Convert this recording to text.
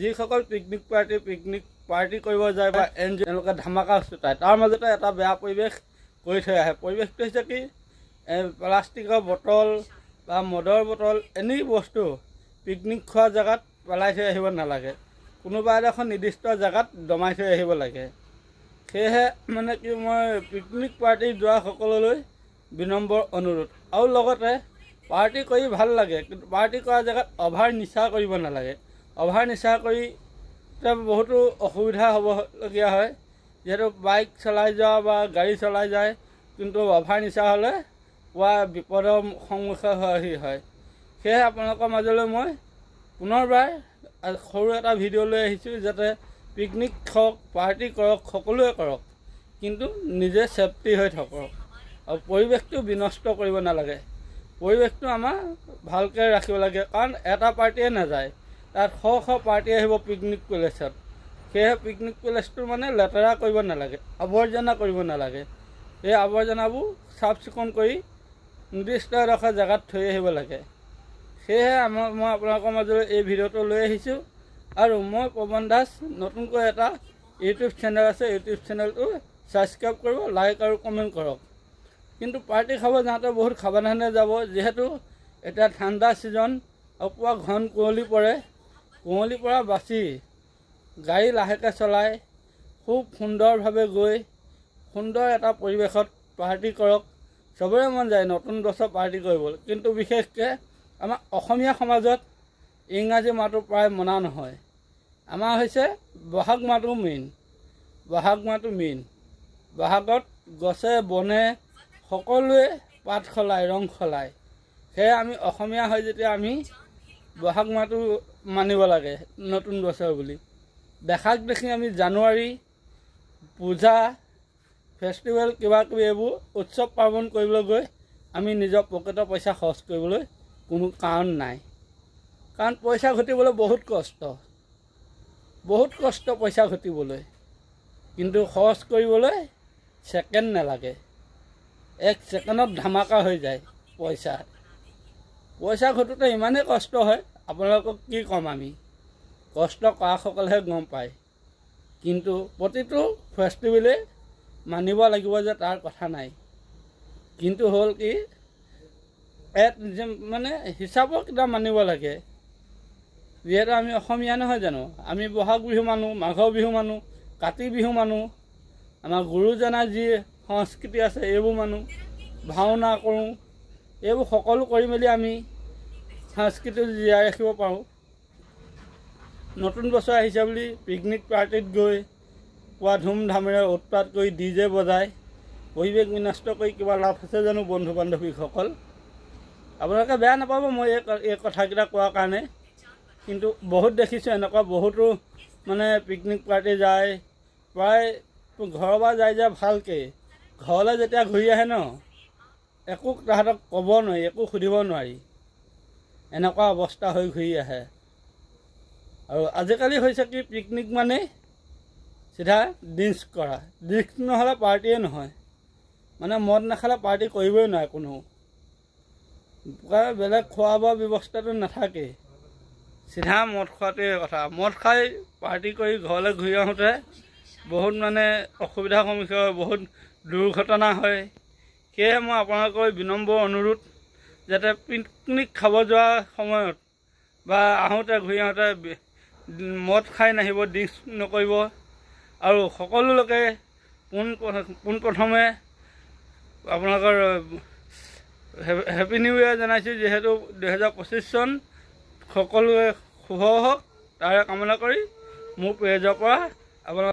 যিসকল picnic party কৰিব যায় বা এনজয় তেওঁলোকে ধামাকা চুটায় তাৰ মাজতে এটা বেয়া পৰিৱেশ কৰি থৈ আহে। পৰিৱেশটো হৈছে কি প্লাষ্টিকৰ বটল বা মদৰ বটল এনে বস্তু পিকনিক খোৱা জেগাত পেলাই থৈ আহিব নালাগে। কোনোবা এখন নিৰ্দিষ্ট জেগাত দমাই থৈ আহিব লাগে। সেয়েহে মানে কি মই পিকনিক পাৰ্টি যোৱা সকললৈ বিনম্ৰ অনুৰোধ। আৰু লগতে পাৰ্টি কৰি ভাল লাগে, কিন্তু পাৰ্টি কৰা জেগাত অভাৰ নিচা কৰিব নালাগে। অভাৰ নিচা কৰি বহুতো অসুবিধা হ'বলগীয়া হয়, যিহেতু বাইক চলাই যোৱা বা গাড়ী চলাই যায়, কিন্তু অভাৰ নিচা হ'লে পুৱা বিপদৰ সন্মুখীন হয়। সেয়েহে আপোনালোকৰ মাজলৈ মই পুনৰবাৰ সৰু এটা ভিডিঅ' লৈ আহিছোঁ, যাতে পিকনিক হওক পাৰ্টি কৰক সকলোৱে কৰক, কিন্তু নিজে ছেফটি হৈ থাকক আৰু পৰিৱেশটো বিনষ্ট কৰিব নালাগে। পৰিৱেশটো আমাৰ ভালকৈ ৰাখিব লাগে, কাৰণ এটা পাৰ্টিয়ে নাযায়, তাত শ পাৰ্টি আহিব পিকনিক প্লেচত। সেয়েহে পিকনিক প্লেচটো মানে লেতেৰা কৰিব নালাগে, আৱৰ্জনা কৰিব নালাগে। এই আৱৰ্জনাবোৰ চাফ চিকুণ কৰি নিৰ্দিষ্ট এডোখৰ জেগাত থৈ আহিব লাগে। সেয়েহে মই আপোনালোকৰ মাজলৈ এই ভিডিঅ'টো লৈ আহিছোঁ। আৰু মই পৱন দাস, নতুনকৈ এটা ইউটিউব চেনেল আছে, ইউটিউব চেনেলটো ছাবস্ক্ৰাইব কৰিব, লাইক আৰু কমেণ্ট কৰক। কিন্তু পাৰ্টি খাব যাওঁতে বহুত সাৱধানে যাব, যিহেতু এতিয়া ঠাণ্ডা ছিজন আৰু পুৱা ঘন কুঁৱলী পৰে। কুঁৱলীৰ পৰা বাচি গাড়ী লাহেকৈ চলাই খুব সুন্দৰভাৱে গৈ সুন্দৰ এটা পৰিৱেশত পাৰ্টি কৰক। চবৰে মন যায় নতুন বছৰ পাৰ্টি কৰিবলৈ, কিন্তু বিশেষকৈ আমাৰ অসমীয়া সমাজত ইংৰাজী মাহটো প্ৰায় মনা নহয়। আমাৰ হৈছে বহাগ মাহটো মেইন। বহাগত গছে বনে সকলোৱে পাত সলায়, ৰং সলায়। সেয়ে আমি অসমীয়া হৈ যেতিয়া আমি বহাগ মাহটো মানিব লাগে নতুন বছৰ বুলি। দেখাক দেখি আমি জানুৱাৰী পূজা ফেষ্টিভেল কিবাকিবি এইবোৰ উৎসৱ পাৰ্বণ কৰিবলৈ গৈ আমি নিজৰ পকেটৰ পইচা খৰচ কৰিবলৈ কোনো কাৰণ নাই। কাৰণ পইচা ঘটিবলৈ বহুত কষ্ট পইচা ঘটিবলৈ, কিন্তু খৰচ কৰিবলৈ ছেকেণ্ড নালাগে। 1 ছেকেণ্ডত ধামাকা হৈ যায় পইচা ঘটোতে ইমানেই কষ্ট হয়, আপোনালোকক কি ক'ম, আমি কষ্ট কৰাসকলেহে গম পায়। কিন্তু প্ৰতিটো ফেষ্টিভেলেই মানিব লাগিব যে তাৰ কথা নাই, কিন্তু হ'ল কি মানে হিচাপৰ কিতাপ মানিব লাগে। যিহেতু আমি অসমীয়া নহয় জানো, আমি বহাগ বিহু মানো, মাঘৰ বিহু মানো, কাতি বিহু মানো, আমাৰ গুৰুজনাৰ যি সংস্কৃতি আছে এইবোৰ মানো, ভাওনা কৰোঁ, এইবোৰ সকলো কৰি মেলি আমি সংস্কৃতি জীয়াই ৰাখিব পাৰোঁ। নতুন বছৰ আহিছে বুলি পিকনিক পাৰ্টিত গৈ পুৱা ধুমধামেৰে উৎপাত কৰি DJ বজাই পৰিৱেশ বিনষ্ট কৰি কিবা লাভ আছে জানো বন্ধু বান্ধৱীসকল? আপোনালোকে বেয়া নাপাব মই এই কথাকেইটা কোৱাৰ কাৰণে, কিন্তু বহুত দেখিছোঁ এনেকুৱা বহুতো মানে পিকনিক পাৰ্টি যায়, প্ৰায় ঘৰৰ পৰা যায় ভালকৈ, ঘৰলৈ যেতিয়া ঘূৰি আহে ন, একো তাহাঁতক ক'ব নোৱাৰি, একো সুধিব নোৱাৰি, এনেকুৱা অৱস্থা হৈ ঘূৰি আহে। আৰু আজিকালি হৈছে কি পিকনিক মানে চিধা ড্ৰিংকছ কৰা, ড্ৰিংকছ নহ'লে পাৰ্টিয়ে নহয়। মানে মদ নাখালে পাৰ্টি কৰিবই নোৱাৰে কোনো, বেলেগ খোৱা বোৱা ব্যৱস্থাটো নাথাকেই, চিধা মদ খোৱাটোৱে কথা। মদ খাই পাৰ্টি কৰি ঘৰলৈ ঘূৰি আহোঁতে বহুত মানে অসুবিধাৰ সন্মুখীন হয়, বহুত দুৰ্ঘটনা হয়। সেয়েহে মই আপোনালোকৰ বিনম্ৰ অনুৰোধ, যাতে পিকনিক খাব যোৱা সময়ত বা আহোঁতে ঘূৰি আহোঁতে মদ খাই নাহিব, ড্ৰিংকছ নকৰিব। আৰু সকলো লোকে পোনপ্ৰথমে আপোনালোকৰ হেপী নিউ ইয়েৰ জনাইছোঁ, যিহেতু 2025 চন সকলোৱে শুভ হওক তাৰে কামনা কৰি মোৰ পেজৰ পৰা আপোনালোক